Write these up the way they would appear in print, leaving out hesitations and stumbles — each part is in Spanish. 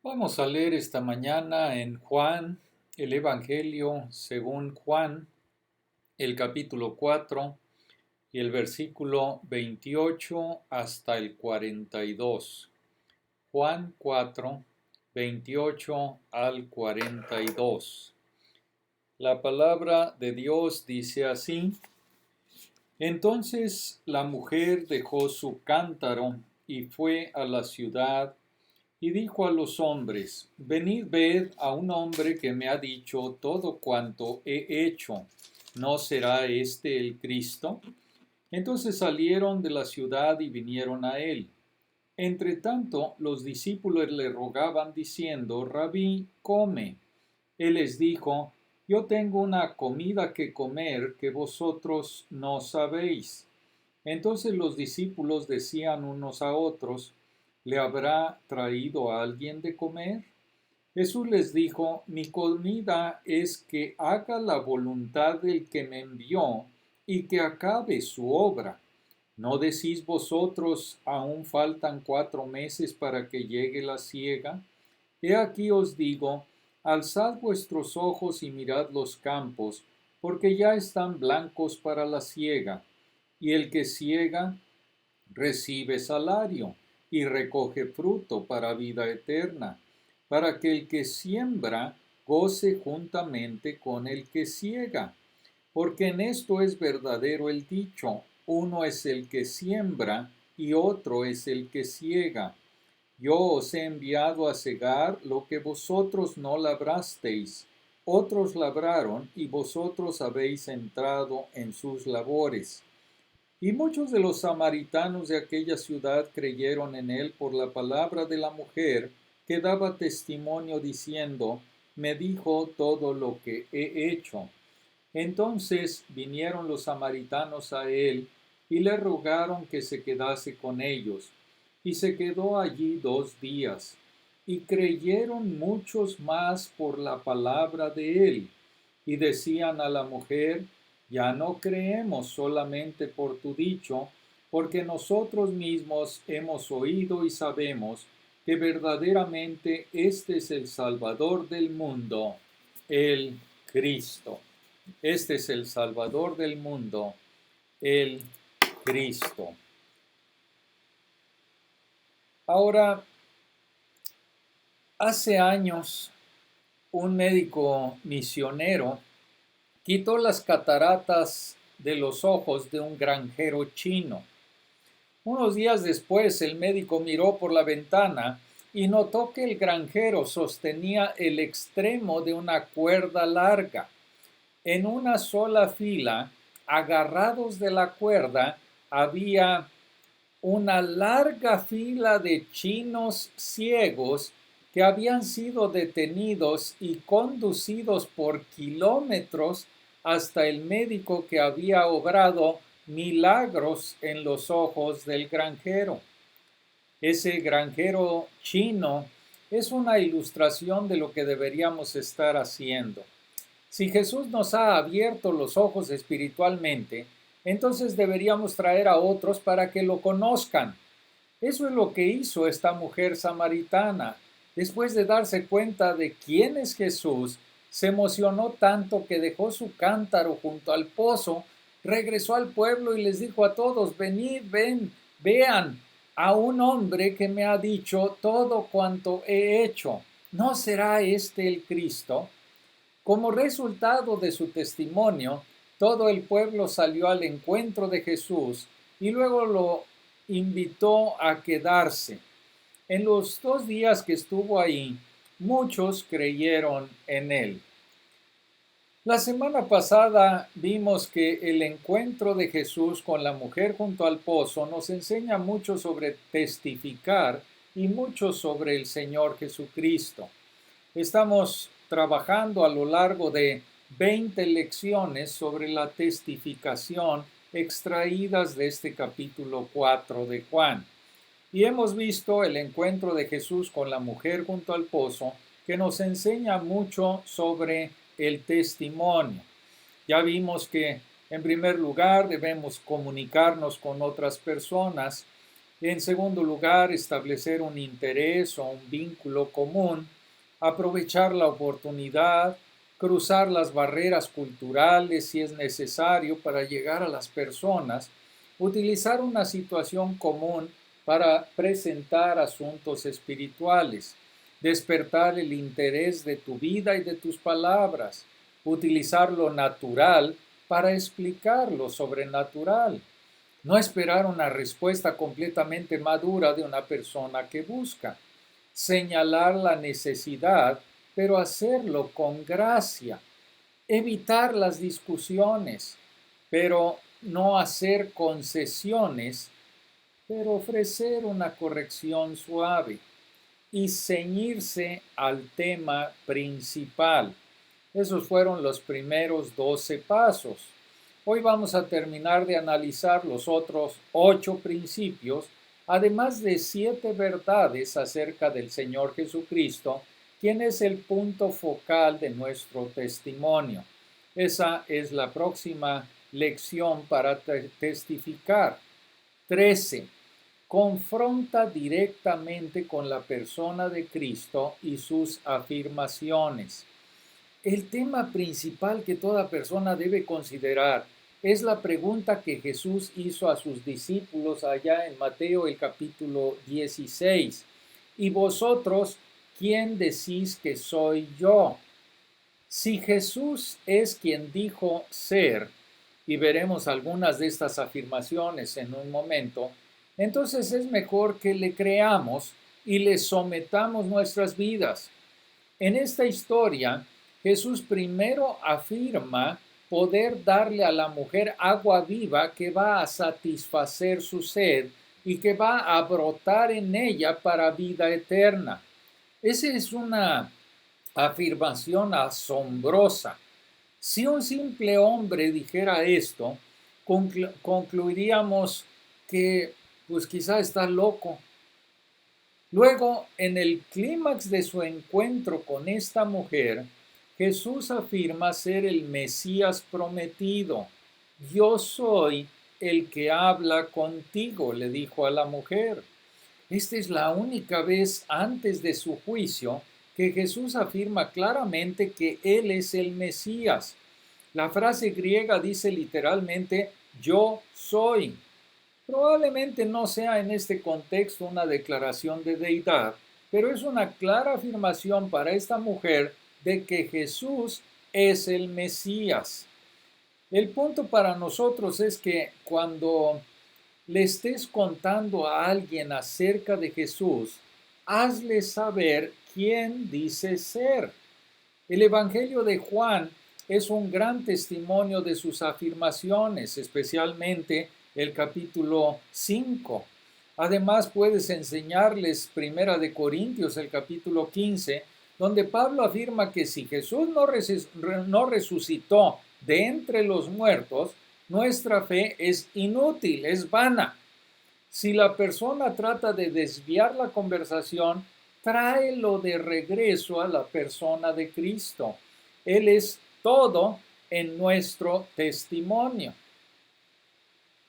Vamos a leer esta mañana en Juan, el Evangelio según Juan, el capítulo 4 y el versículo 28 hasta el 42. Juan 4, 28 al 42. La palabra de Dios dice así: Entonces la mujer dejó su cántaro y fue a la ciudad y dijo a los hombres: Venid, ved a un hombre que me ha dicho todo cuanto he hecho. ¿No será este el Cristo? Entonces salieron de la ciudad y vinieron a él. Entretanto, los discípulos le rogaban diciendo: Rabí, come. Él les dijo: Yo tengo una comida que comer que vosotros no sabéis. Entonces los discípulos decían unos a otros: ¿Le habrá traído a alguien de comer? Jesús les dijo: Mi comida es que haga la voluntad del que me envió y que acabe su obra. ¿No decís vosotros: aún faltan 4 meses para que llegue la siega? He aquí os digo: alzad vuestros ojos y mirad los campos, porque ya están blancos para la siega. Y el que siega recibe salario y recoge fruto para vida eterna, para que el que siembra goce juntamente con el que siega. Porque en esto es verdadero el dicho: uno es el que siembra y otro es el que siega. Yo os he enviado a segar lo que vosotros no labrasteis. Otros labraron y vosotros habéis entrado en sus labores. Y muchos de los samaritanos de aquella ciudad creyeron en él por la palabra de la mujer que daba testimonio diciendo: Me dijo todo lo que he hecho. Entonces vinieron los samaritanos a él y le rogaron que se quedase con ellos. Y se quedó allí 2 días. Y creyeron muchos más por la palabra de él. Y decían a la mujer: Ya no creemos solamente por tu dicho, porque nosotros mismos hemos oído y sabemos que verdaderamente este es el Salvador del mundo, el Cristo. Este es el Salvador del mundo, el Cristo. Ahora, hace años, un médico misionero quitó las cataratas de los ojos de un granjero chino. Unos días después, el médico miró por la ventana y notó que el granjero sostenía el extremo de una cuerda larga. En una sola fila, agarrados de la cuerda, había una larga fila de chinos ciegos que habían sido detenidos y conducidos por kilómetros hasta el médico que había obrado milagros en los ojos del granjero. Ese granjero chino es una ilustración de lo que deberíamos estar haciendo. Si Jesús nos ha abierto los ojos espiritualmente, entonces deberíamos traer a otros para que lo conozcan. Eso es lo que hizo esta mujer samaritana. Después de darse cuenta de quién es Jesús, se emocionó tanto que dejó su cántaro junto al pozo, regresó al pueblo y les dijo a todos: Venid, ven, vean a un hombre que me ha dicho todo cuanto he hecho. ¿No será este el Cristo? Como resultado de su testimonio, todo el pueblo salió al encuentro de Jesús y luego lo invitó a quedarse. En los 2 días que estuvo ahí, muchos creyeron en él. La semana pasada vimos que el encuentro de Jesús con la mujer junto al pozo nos enseña mucho sobre testificar y mucho sobre el Señor Jesucristo. Estamos trabajando a lo largo de 20 lecciones sobre la testificación extraídas de este capítulo 4 de Juan. Y hemos visto el encuentro de Jesús con la mujer junto al pozo, que nos enseña mucho sobre el testimonio. Ya vimos que, en primer lugar, debemos comunicarnos con otras personas En segundo lugar, establecer un interés o un vínculo común, aprovechar la oportunidad, cruzar las barreras culturales si es necesario para llegar a las personas, utilizar una situación común para presentar asuntos espirituales, despertar el interés de tu vida y de tus palabras, utilizar lo natural para explicar lo sobrenatural. No esperar una respuesta completamente madura de una persona que busca. Señalar la necesidad, pero hacerlo con gracia. Evitar las discusiones, pero no hacer concesiones, pero ofrecer una corrección suave. Y ceñirse al tema principal. Esos fueron los primeros 12 pasos. Hoy vamos a terminar de analizar los otros 8 principios, además de 7 verdades acerca del Señor Jesucristo, quien es el punto focal de nuestro testimonio. Esa es la próxima lección para testificar. 13. Confronta directamente con la persona de Cristo y sus afirmaciones. El tema principal que toda persona debe considerar es la pregunta que Jesús hizo a sus discípulos allá en Mateo el capítulo 16. ¿Y vosotros quién decís que soy yo? Si Jesús es quien dijo ser, y veremos algunas de estas afirmaciones en un momento, entonces es mejor que le creamos y le sometamos nuestras vidas. En esta historia, Jesús primero afirma poder darle a la mujer agua viva que va a satisfacer su sed y que va a brotar en ella para vida eterna. Esa es una afirmación asombrosa. Si un simple hombre dijera esto, concluiríamos que pues quizá está loco. Luego, en el clímax de su encuentro con esta mujer, Jesús afirma ser el Mesías prometido. Yo soy el que habla contigo, le dijo a la mujer. Esta es la única vez antes de su juicio que Jesús afirma claramente que Él es el Mesías. La frase griega dice literalmente, yo soy. Probablemente no sea en este contexto una declaración de deidad, pero es una clara afirmación para esta mujer de que Jesús es el Mesías. El punto para nosotros es que cuando le estés contando a alguien acerca de Jesús, hazle saber quién dice ser. El Evangelio de Juan es un gran testimonio de sus afirmaciones, especialmente el capítulo 5. Además, puedes enseñarles Primera de Corintios, el capítulo 15, donde Pablo afirma que si Jesús no resucitó de entre los muertos, nuestra fe es inútil, es vana. Si la persona trata de desviar la conversación, tráelo de regreso a la persona de Cristo. Él es todo en nuestro testimonio.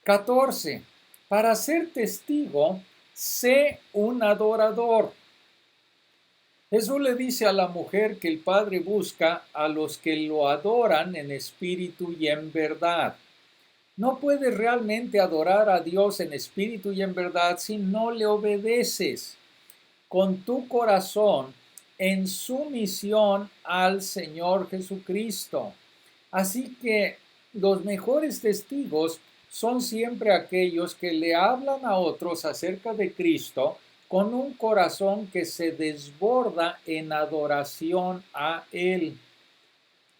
14. Para ser testigo, sé un adorador. Jesús le dice a la mujer que el Padre busca a los que lo adoran en espíritu y en verdad. No puedes realmente adorar a Dios en espíritu y en verdad si no le obedeces con tu corazón en sumisión al Señor Jesucristo. Así que los mejores testigos son siempre aquellos que le hablan a otros acerca de Cristo con un corazón que se desborda en adoración a Él.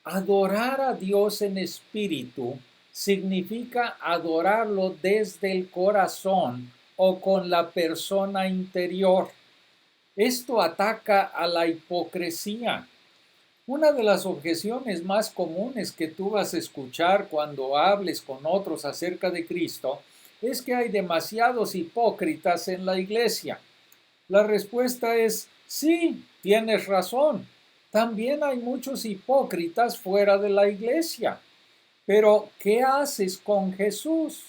Adorar a Dios en espíritu significa adorarlo desde el corazón o con la persona interior. Esto ataca a la hipocresía. Una de las objeciones más comunes que tú vas a escuchar cuando hables con otros acerca de Cristo es que hay demasiados hipócritas en la iglesia. La respuesta es sí, tienes razón. También hay muchos hipócritas fuera de la iglesia. Pero, ¿qué haces con Jesús?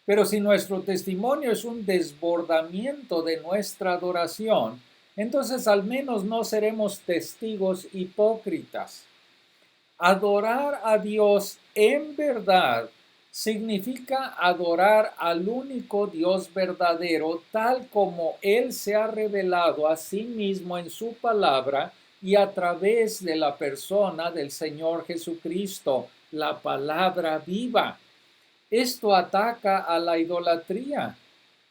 Pero si nuestro testimonio es un desbordamiento de nuestra adoración, entonces al menos no seremos testigos hipócritas. Adorar a Dios en verdad significa adorar al único Dios verdadero, tal como Él se ha revelado a sí mismo en su palabra y a través de la persona del Señor Jesucristo, la palabra viva. Esto ataca a la idolatría.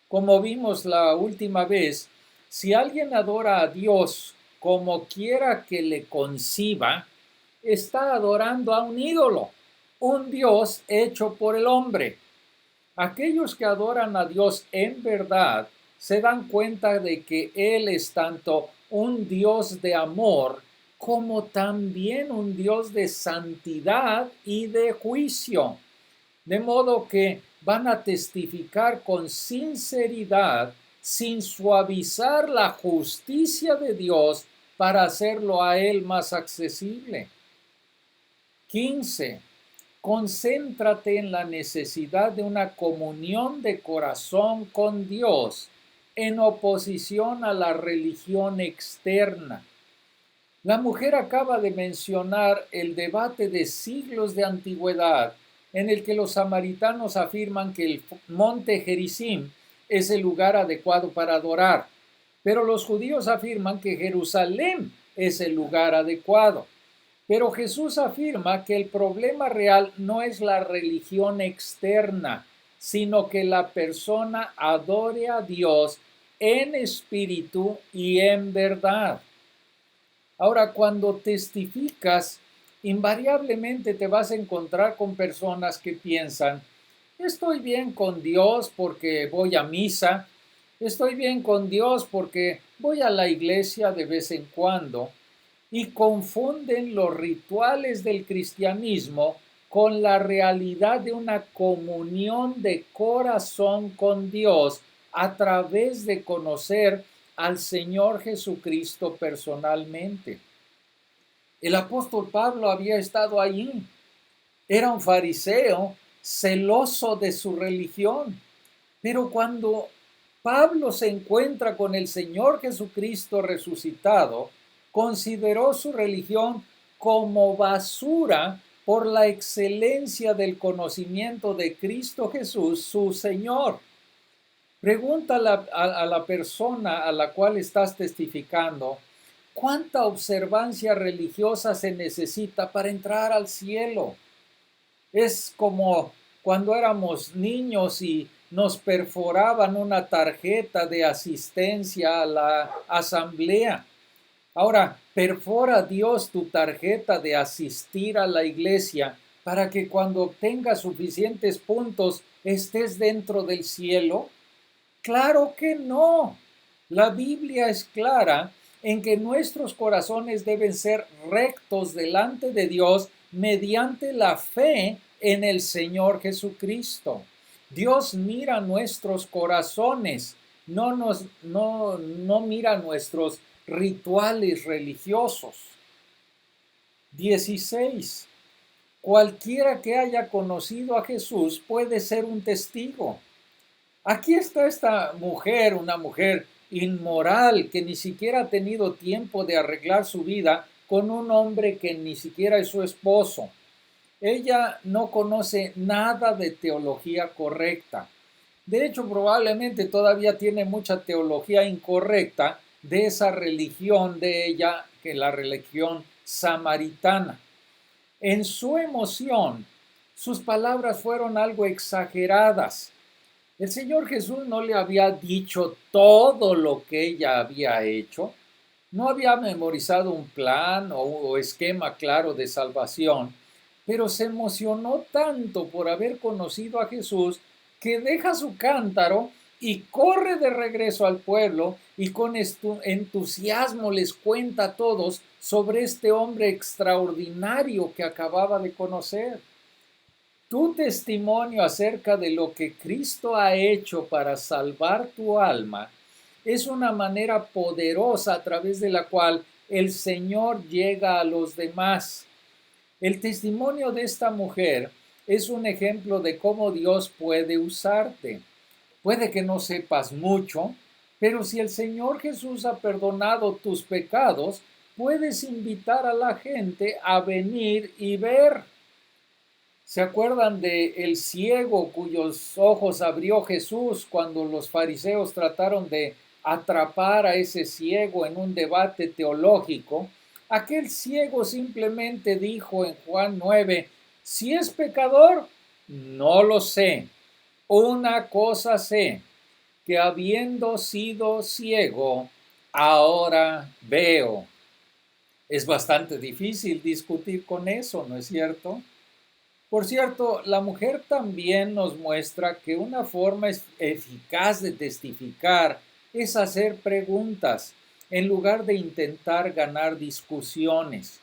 Como vimos la última vez, si alguien adora a Dios como quiera que le conciba, está adorando a un ídolo, un Dios hecho por el hombre. Aquellos que adoran a Dios en verdad se dan cuenta de que Él es tanto un Dios de amor como también un Dios de santidad y de juicio. De modo que van a testificar con sinceridad, sin suavizar la justicia de Dios para hacerlo a Él más accesible. 15. Concéntrate en la necesidad de una comunión de corazón con Dios en oposición a la religión externa. La mujer acaba de mencionar el debate de siglos de antigüedad en el que los samaritanos afirman que el monte Gerizim es el lugar adecuado para adorar, pero los judíos afirman que Jerusalén es el lugar adecuado. Pero Jesús afirma que el problema real no es la religión externa, sino que la persona adore a Dios en espíritu y en verdad. Ahora, cuando testificas, invariablemente te vas a encontrar con personas que piensan, estoy bien con Dios porque voy a misa, estoy bien con Dios porque voy a la iglesia de vez en cuando, y confunden los rituales del cristianismo con la realidad de una comunión de corazón con Dios a través de conocer al Señor Jesucristo personalmente. El apóstol Pablo había estado allí. Era un fariseo celoso de su religión. Pero cuando Pablo se encuentra con el Señor Jesucristo resucitado, consideró su religión como basura por la excelencia del conocimiento de Cristo Jesús, su Señor. Pregunta a la persona a la cual estás testificando, ¿cuánta observancia religiosa se necesita para entrar al cielo? Es como cuando éramos niños y nos perforaban una tarjeta de asistencia a la asamblea. Ahora, perfora Dios tu tarjeta de asistir a la iglesia para que cuando obtengas suficientes puntos estés dentro del cielo. Claro que no. La Biblia es clara en que nuestros corazones deben ser rectos delante de Dios mediante la fe en el Señor Jesucristo. Dios mira nuestros corazones, no mira nuestros rituales religiosos. 16. Cualquiera que haya conocido a Jesús puede ser un testigo. Aquí está esta mujer, una mujer inmoral que ni siquiera ha tenido tiempo de arreglar su vida con un hombre que ni siquiera es su esposo. Ella no conoce nada de teología correcta. De hecho, probablemente todavía tiene mucha teología incorrecta de esa religión de ella, que es la religión samaritana. En su emoción, sus palabras fueron algo exageradas. El Señor Jesús no le había dicho todo lo que ella había hecho, no había memorizado un plan o esquema claro de salvación, pero se emocionó tanto por haber conocido a Jesús que deja su cántaro y corre de regreso al pueblo y con entusiasmo les cuenta a todos sobre este hombre extraordinario que acababa de conocer. Tu testimonio acerca de lo que Cristo ha hecho para salvar tu alma es una manera poderosa a través de la cual el Señor llega a los demás. El testimonio de esta mujer es un ejemplo de cómo Dios puede usarte. Puede que no sepas mucho, pero si el Señor Jesús ha perdonado tus pecados, puedes invitar a la gente a venir y ver. ¿Se acuerdan de el ciego cuyos ojos abrió Jesús cuando los fariseos trataron de atrapar a ese ciego en un debate teológico? Aquel ciego simplemente dijo en Juan 9, si es pecador, no lo sé. Una cosa sé, que habiendo sido ciego, ahora veo. Es bastante difícil discutir con eso, ¿no es cierto? Por cierto, la mujer también nos muestra que una forma eficaz de testificar es hacer preguntas en lugar de intentar ganar discusiones.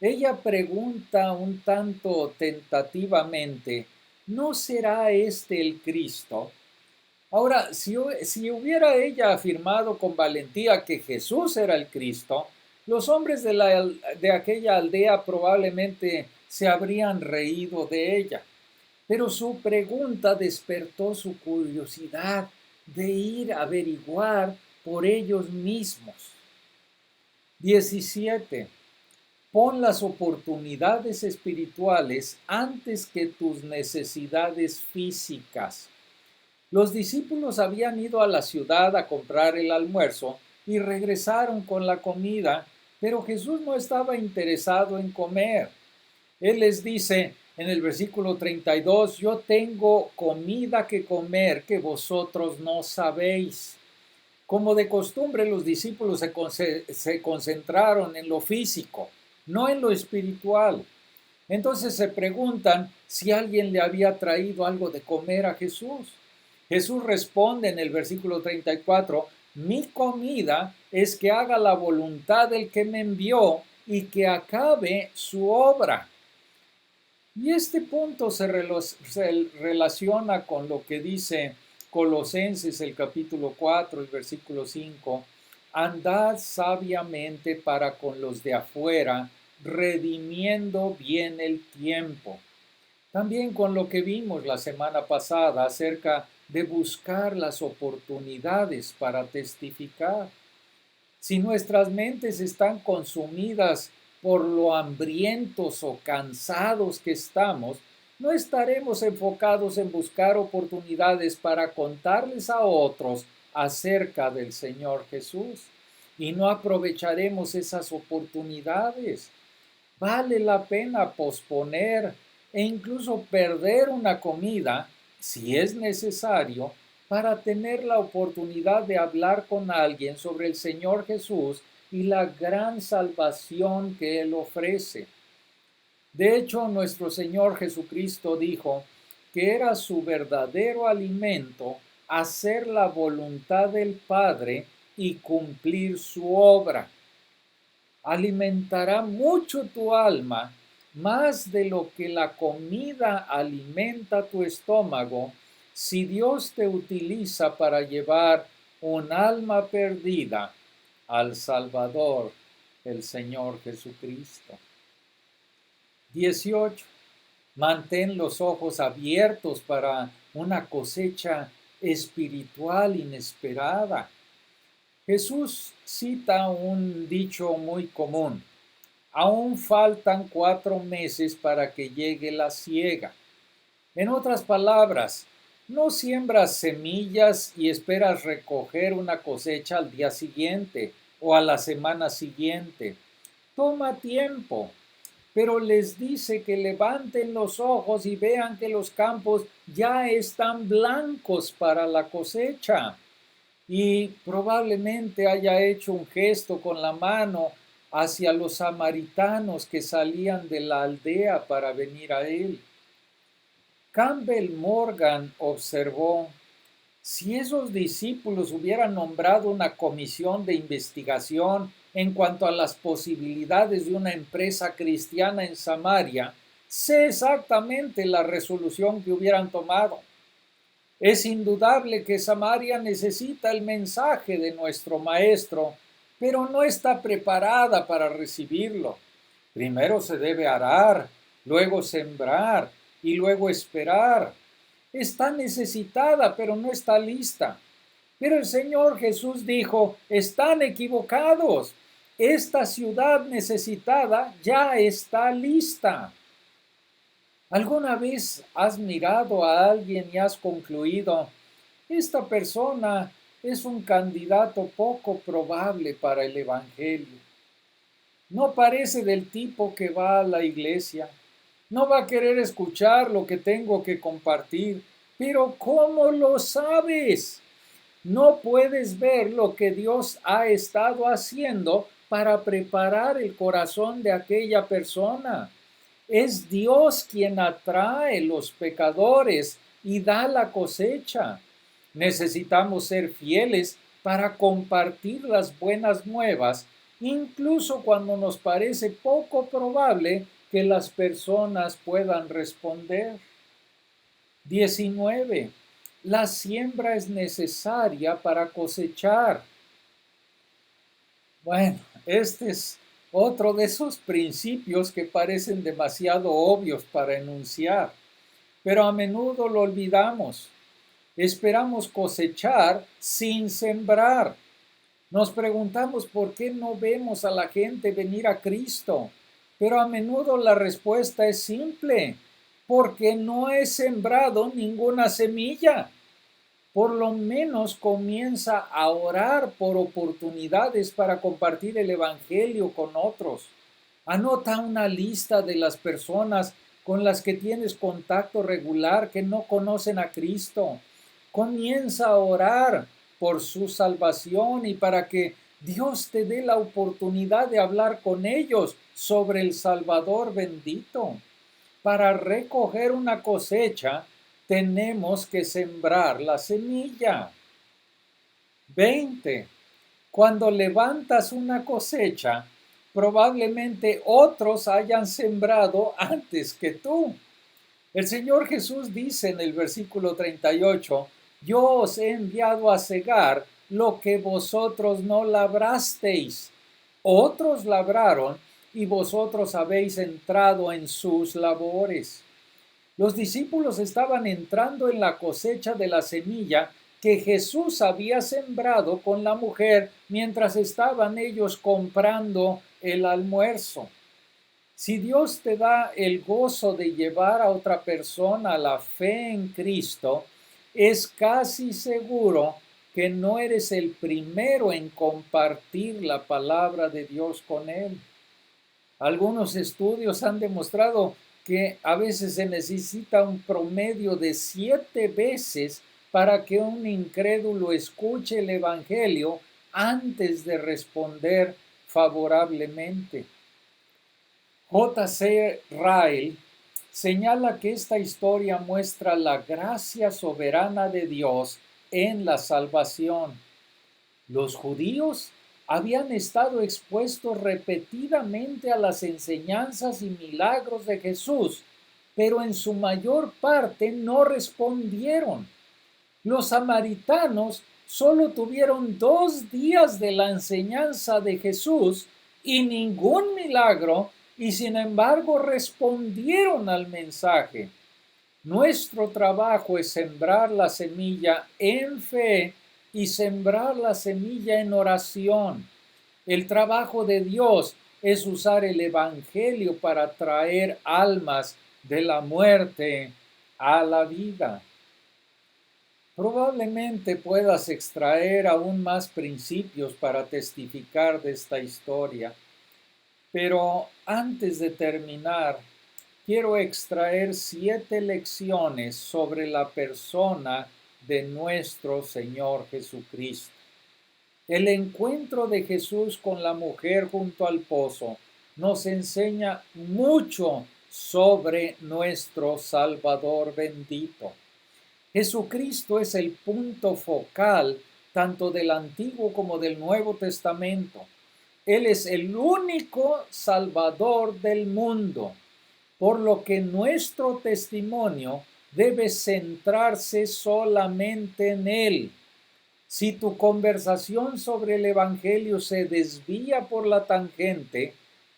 Ella pregunta un tanto tentativamente, ¿no será este el Cristo? Ahora, si hubiera ella afirmado con valentía que Jesús era el Cristo, los hombres de aquella aldea probablemente se habrían reído de ella. Pero su pregunta despertó su curiosidad de ir a averiguar por ellos mismos. 17. Pon las oportunidades espirituales antes que tus necesidades físicas. Los discípulos habían ido a la ciudad a comprar el almuerzo y regresaron con la comida, pero Jesús no estaba interesado en comer. Él les dice en el versículo 32, yo tengo comida que comer que vosotros no sabéis. Como de costumbre, los discípulos se concentraron en lo físico, no en lo espiritual. Entonces se preguntan si alguien le había traído algo de comer a Jesús. Jesús responde en el versículo 34, mi comida es que haga la voluntad del que me envió y que acabe su obra. Y este punto se relaciona con lo que dice Colosenses el capítulo 4, el versículo 5, andad sabiamente para con los de afuera, redimiendo bien el tiempo. También con lo que vimos la semana pasada acerca de buscar las oportunidades para testificar. Si nuestras mentes están consumidas por lo hambrientos o cansados que estamos, no estaremos enfocados en buscar oportunidades para contarles a otros acerca del Señor Jesús. Y no aprovecharemos esas oportunidades. Vale la pena posponer e incluso perder una comida, si es necesario, para tener la oportunidad de hablar con alguien sobre el Señor Jesús y la gran salvación que Él ofrece. De hecho, nuestro Señor Jesucristo dijo que era su verdadero alimento hacer la voluntad del Padre y cumplir su obra. Alimentará mucho tu alma, más de lo que la comida alimenta tu estómago, si Dios te utiliza para llevar un alma perdida al Salvador, el Señor Jesucristo. 18. Mantén los ojos abiertos para una cosecha espiritual inesperada. Jesús cita un dicho muy común. Aún faltan 4 meses para que llegue la siega. En otras palabras, no siembras semillas y esperas recoger una cosecha al día siguiente o a la semana siguiente. Toma tiempo, pero les dice que levanten los ojos y vean que los campos ya están blancos para la cosecha. Y probablemente haya hecho un gesto con la mano hacia los samaritanos que salían de la aldea para venir a él. Campbell Morgan observó, si esos discípulos hubieran nombrado una comisión de investigación en cuanto a las posibilidades de una empresa cristiana en Samaria, sé exactamente la resolución que hubieran tomado. Es indudable que Samaria necesita el mensaje de nuestro Maestro, pero no está preparada para recibirlo. Primero se debe arar, luego sembrar y luego esperar. Está necesitada, pero no está lista. Pero el Señor Jesús dijo, están equivocados. Esta ciudad necesitada ya está lista. ¿Alguna vez has mirado a alguien y has concluido, esta persona es un candidato poco probable para el Evangelio? No parece del tipo que va a la iglesia. No va a querer escuchar lo que tengo que compartir. Pero ¿cómo lo sabes? No puedes ver lo que Dios ha estado haciendo para preparar el corazón de aquella persona. Es Dios quien atrae los pecadores y da la cosecha. Necesitamos ser fieles para compartir las buenas nuevas, incluso cuando nos parece poco probable que las personas puedan responder. 19. La siembra es necesaria para cosechar. Bueno, este es otro de esos principios que parecen demasiado obvios para enunciar, pero a menudo lo olvidamos. Esperamos cosechar sin sembrar. Nos preguntamos por qué no vemos a la gente venir a Cristo, pero a menudo la respuesta es simple, porque no he sembrado ninguna semilla. Por lo menos comienza a orar por oportunidades para compartir el Evangelio con otros. Anota una lista de las personas con las que tienes contacto regular que no conocen a Cristo. Comienza a orar por su salvación y para que Dios te dé la oportunidad de hablar con ellos sobre el Salvador bendito. Para recoger una cosecha, tenemos que sembrar la semilla. 20. Cuando levantas una cosecha, probablemente otros hayan sembrado antes que tú. El Señor Jesús dice en el versículo 38, yo os he enviado a cegar lo que vosotros no labrasteis. Otros labraron y vosotros habéis entrado en sus labores. Los discípulos estaban entrando en la cosecha de la semilla que Jesús había sembrado con la mujer mientras estaban ellos comprando el almuerzo. Si Dios te da el gozo de llevar a otra persona a la fe en Cristo, es casi seguro que no eres el primero en compartir la palabra de Dios con él. Algunos estudios han demostrado que a veces se necesita un promedio de 7 veces para que un incrédulo escuche el Evangelio antes de responder favorablemente. J.C. Ryle señala que esta historia muestra la gracia soberana de Dios en la salvación. Los judíos habían estado expuestos repetidamente a las enseñanzas y milagros de Jesús, pero en su mayor parte no respondieron. Los samaritanos solo tuvieron 2 días de la enseñanza de Jesús y ningún milagro, y sin embargo respondieron al mensaje. Nuestro trabajo es sembrar la semilla en fe y sembrar la semilla en oración. El trabajo de Dios es usar el Evangelio para traer almas de la muerte a la vida. Probablemente puedas extraer aún más principios para testificar de esta historia, pero antes de terminar, quiero extraer 7 lecciones sobre la persona de nuestro Señor Jesucristo. El encuentro de Jesús con la mujer junto al pozo nos enseña mucho sobre nuestro Salvador bendito. Jesucristo es el punto focal tanto del Antiguo como del Nuevo Testamento. Él es el único Salvador del mundo, por lo que nuestro testimonio debe centrarse solamente en Él. Si tu conversación sobre el Evangelio se desvía por la tangente,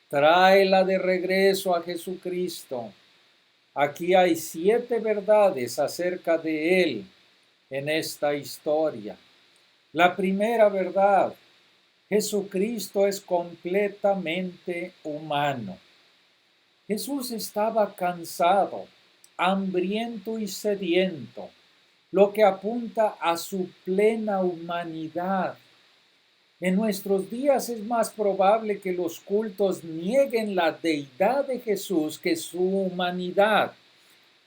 tráela de regreso a Jesucristo. Aquí hay 7 verdades acerca de él en esta historia. La primera verdad: Jesucristo es completamente humano. Jesús estaba cansado, hambriento y sediento, lo que apunta a su plena humanidad. En nuestros días es más probable que los cultos nieguen la deidad de Jesús que su humanidad.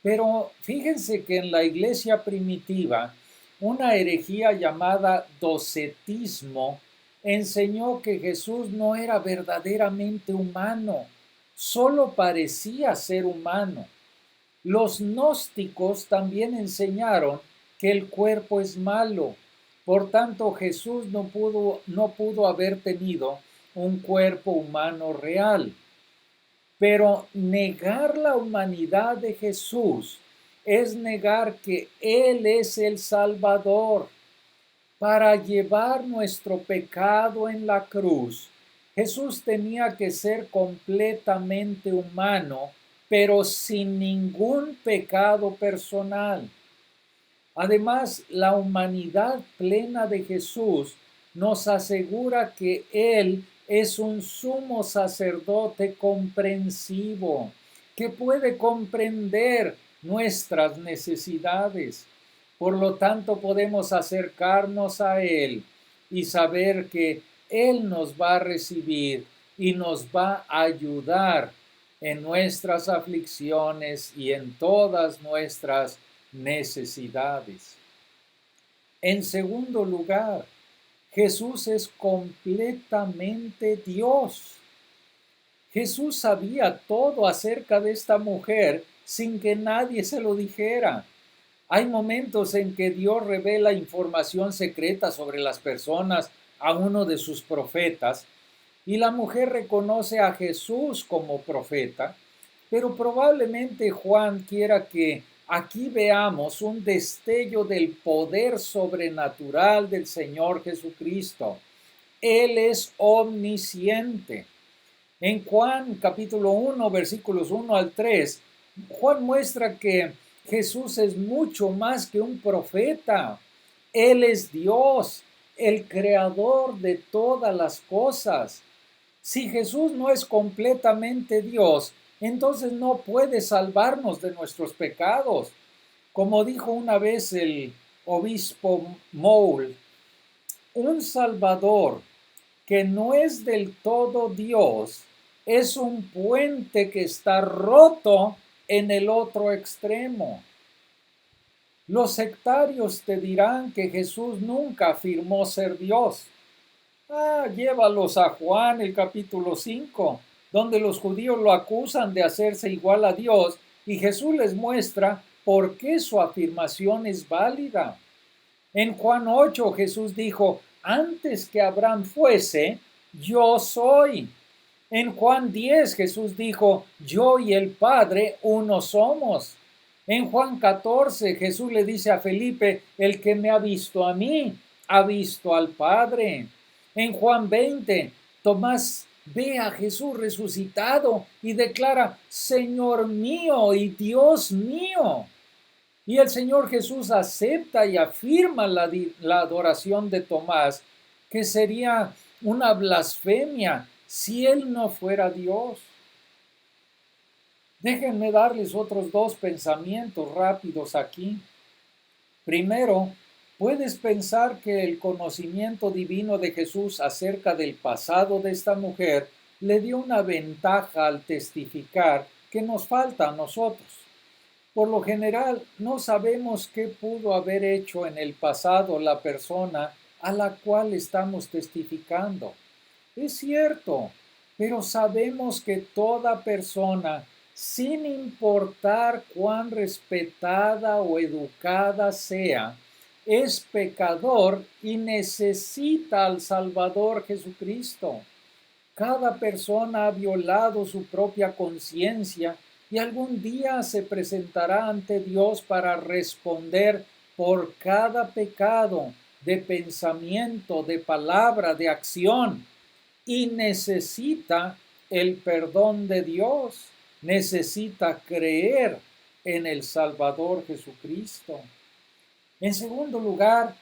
Pero fíjense que en la iglesia primitiva, una herejía llamada docetismo enseñó que Jesús no era verdaderamente humano, solo parecía ser humano. Los gnósticos también enseñaron que el cuerpo es malo, por tanto Jesús no pudo haber tenido un cuerpo humano real. Pero negar la humanidad de Jesús es negar que Él es el Salvador. Para llevar nuestro pecado en la cruz, Jesús tenía que ser completamente humano, pero sin ningún pecado personal. Además, la humanidad plena de Jesús nos asegura que Él es un sumo sacerdote comprensivo, que puede comprender nuestras necesidades. Por lo tanto, podemos acercarnos a Él y saber que Él nos va a recibir y nos va a ayudar en nuestras aflicciones y en todas nuestras necesidades. En segundo lugar, Jesús es completamente Dios. Jesús sabía todo acerca de esta mujer sin que nadie se lo dijera. Hay momentos en que Dios revela información secreta sobre las personas a uno de sus profetas y la mujer reconoce a Jesús como profeta, pero probablemente Juan quiera que aquí veamos un destello del poder sobrenatural del Señor Jesucristo. Él es omnisciente. En Juan capítulo 1, versículos 1 al 3, Juan muestra que Jesús es mucho más que un profeta. Él es Dios, el creador de todas las cosas. Si Jesús no es completamente Dios, entonces no puede salvarnos de nuestros pecados. Como dijo una vez el obispo Moule, un Salvador que no es del todo Dios es un puente que está roto en el otro extremo. Los sectarios te dirán que Jesús nunca afirmó ser Dios. Llévalos a Juan el capítulo 5, donde los judíos lo acusan de hacerse igual a Dios y Jesús les muestra por qué su afirmación es válida. En Juan 8 Jesús dijo: antes que Abraham fuese, yo soy. En Juan 10 Jesús dijo: yo y el Padre uno somos. En Juan 14 Jesús le dice a Felipe: el que me ha visto a mí, ha visto al Padre. En Juan 20 Tomás ve a Jesús resucitado y declara: Señor mío y Dios mío. Y el Señor Jesús acepta y afirma la adoración de Tomás, que sería una blasfemia si él no fuera Dios. Déjenme darles otros 2 pensamientos rápidos aquí. Primero, puedes pensar que el conocimiento divino de Jesús acerca del pasado de esta mujer le dio una ventaja al testificar que nos falta a nosotros. Por lo general, no sabemos qué pudo haber hecho en el pasado la persona a la cual estamos testificando. Es cierto, pero sabemos que toda persona, sin importar cuán respetada o educada sea, es pecador y necesita al Salvador Jesucristo. Cada persona ha violado su propia conciencia y algún día se presentará ante Dios para responder por cada pecado de pensamiento, de palabra, de acción, y necesita el perdón de Dios, necesita creer en el Salvador Jesucristo. En segundo lugar,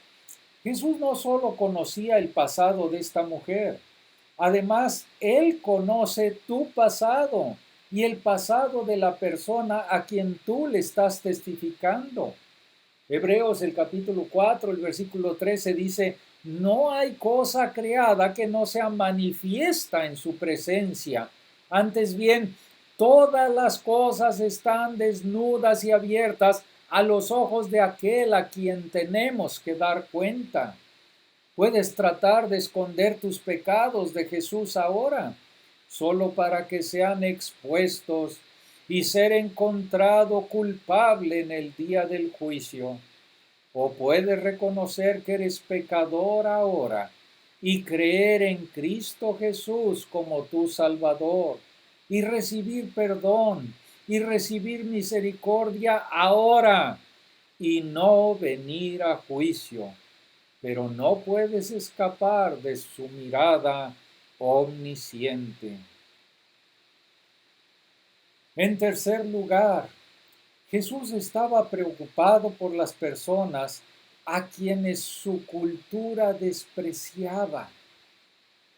Jesús no solo conocía el pasado de esta mujer, además, Él conoce tu pasado y el pasado de la persona a quien tú le estás testificando. Hebreos, el capítulo 4, el versículo 13 dice, no hay cosa creada que no sea manifiesta en su presencia. Antes bien, todas las cosas están desnudas y abiertas a los ojos de aquel a quien tenemos que dar cuenta. Puedes tratar de esconder tus pecados de Jesús ahora, solo para que sean expuestos y ser encontrado culpable en el día del juicio. O puedes reconocer que eres pecador ahora y creer en Cristo Jesús como tu Salvador y recibir perdón y recibir misericordia ahora y no venir a juicio, pero no puedes escapar de su mirada omnisciente. En tercer lugar, Jesús estaba preocupado por las personas a quienes su cultura despreciaba.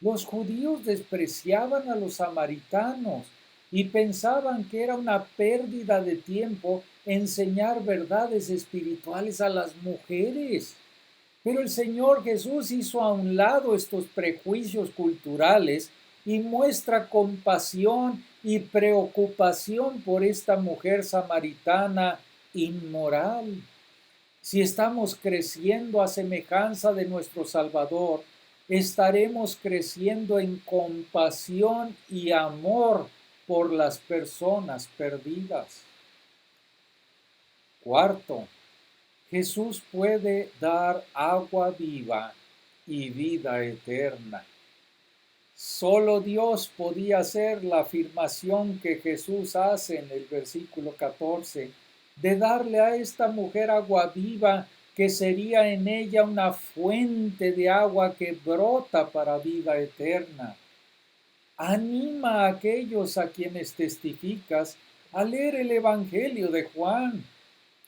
Los judíos despreciaban a los samaritanos y pensaban que era una pérdida de tiempo enseñar verdades espirituales a las mujeres. Pero el Señor Jesús hizo a un lado estos prejuicios culturales y muestra compasión y preocupación por esta mujer samaritana inmoral. Si estamos creciendo a semejanza de nuestro Salvador, estaremos creciendo en compasión y amor por las personas perdidas. Cuarto, Jesús puede dar agua viva y vida eterna. Solo Dios podía hacer la afirmación que Jesús hace en el versículo 14, de darle a esta mujer agua viva, que sería en ella una fuente de agua que brota para vida eterna. Anima a aquellos a quienes testificas a leer el Evangelio de Juan,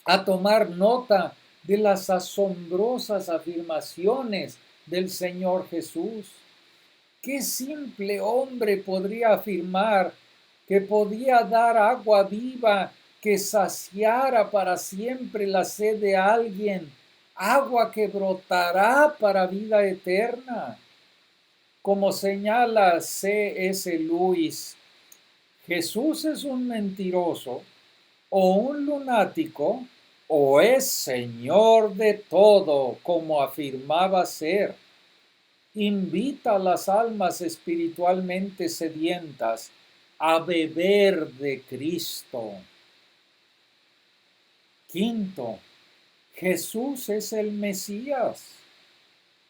a tomar nota de las asombrosas afirmaciones del Señor Jesús. ¿Qué simple hombre podría afirmar que podía dar agua viva que saciara para siempre la sed de alguien, agua que brotará para vida eterna? Como señala C.S. Lewis, Jesús es un mentiroso o un lunático o es Señor de todo, como afirmaba ser. Invita a las almas espiritualmente sedientas a beber de Cristo. Quinto, Jesús es el Mesías.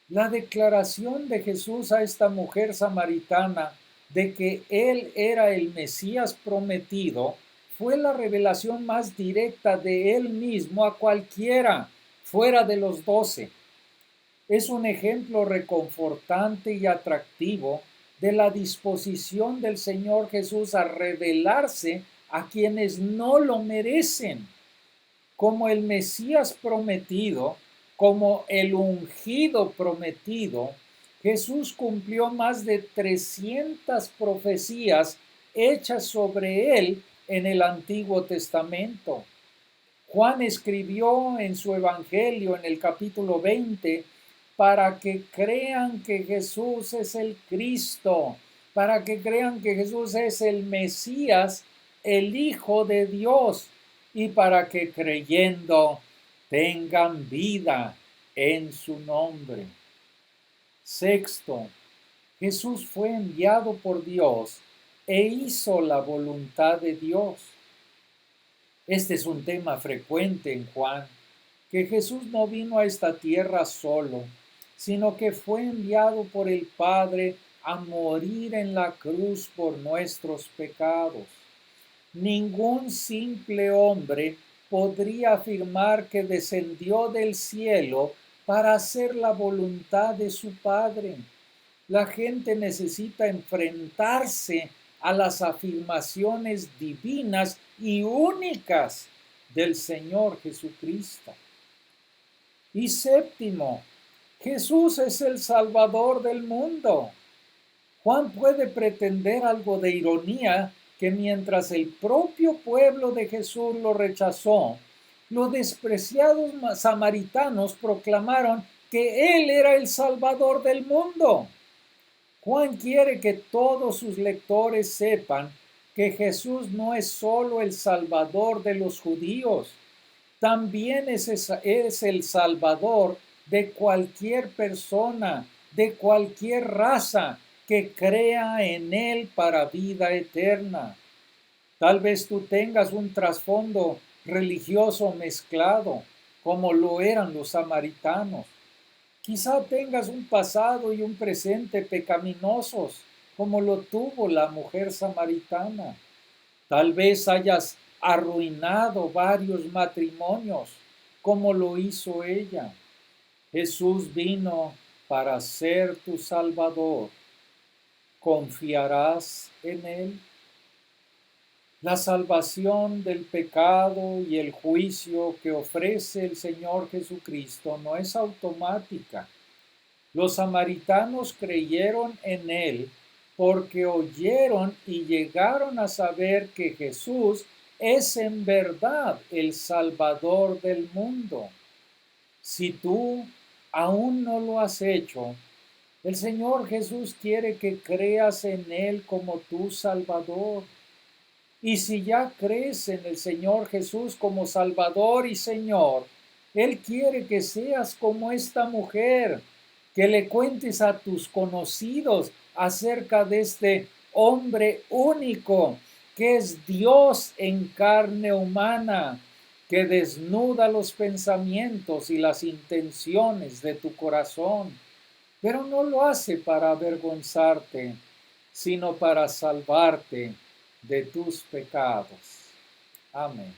La declaración de Jesús a esta mujer samaritana de que Él era el Mesías prometido fue la revelación más directa de Él mismo a cualquiera fuera de los 12. Es un ejemplo reconfortante y atractivo de la disposición del Señor Jesús a revelarse a quienes no lo merecen. Como el Mesías prometido, como el ungido prometido, Jesús cumplió más de 300 profecías hechas sobre él en el Antiguo Testamento. Juan escribió en su Evangelio en el capítulo 20, para que crean que Jesús es el Cristo, para que crean que Jesús es el Mesías, el Hijo de Dios, y para que creyendo tengan vida en su nombre. Sexto, Jesús fue enviado por Dios e hizo la voluntad de Dios. Este es un tema frecuente en Juan, que Jesús no vino a esta tierra solo, sino que fue enviado por el Padre a morir en la cruz por nuestros pecados. Ningún simple hombre podría afirmar que descendió del cielo para hacer la voluntad de su Padre. La gente necesita enfrentarse a las afirmaciones divinas y únicas del Señor Jesucristo. Y séptimo, Jesús es el Salvador del mundo. Juan puede pretender algo de ironía que mientras el propio pueblo de Jesús lo rechazó, los despreciados samaritanos proclamaron que Él era el Salvador del mundo. Juan quiere que todos sus lectores sepan que Jesús no es solo el Salvador de los judíos, también es el Salvador de cualquier persona, de cualquier raza que crea en Él para vida eterna. Tal vez tú tengas un trasfondo religioso mezclado, como lo eran los samaritanos. Quizá tengas un pasado y un presente pecaminosos, como lo tuvo la mujer samaritana. Tal vez hayas arruinado varios matrimonios, como lo hizo ella. Jesús vino para ser tu Salvador. ¿Confiarás en Él? La salvación del pecado y el juicio que ofrece el Señor Jesucristo no es automática. Los samaritanos creyeron en Él porque oyeron y llegaron a saber que Jesús es en verdad el Salvador del mundo. Si tú aún no lo has hecho, el Señor Jesús quiere que creas en Él como tu Salvador. Y si ya crees en el Señor Jesús como Salvador y Señor, Él quiere que seas como esta mujer, que le cuentes a tus conocidos acerca de este hombre único, que es Dios en carne humana, que desnuda los pensamientos y las intenciones de tu corazón, pero no lo hace para avergonzarte, sino para salvarte de tus pecados. Amén.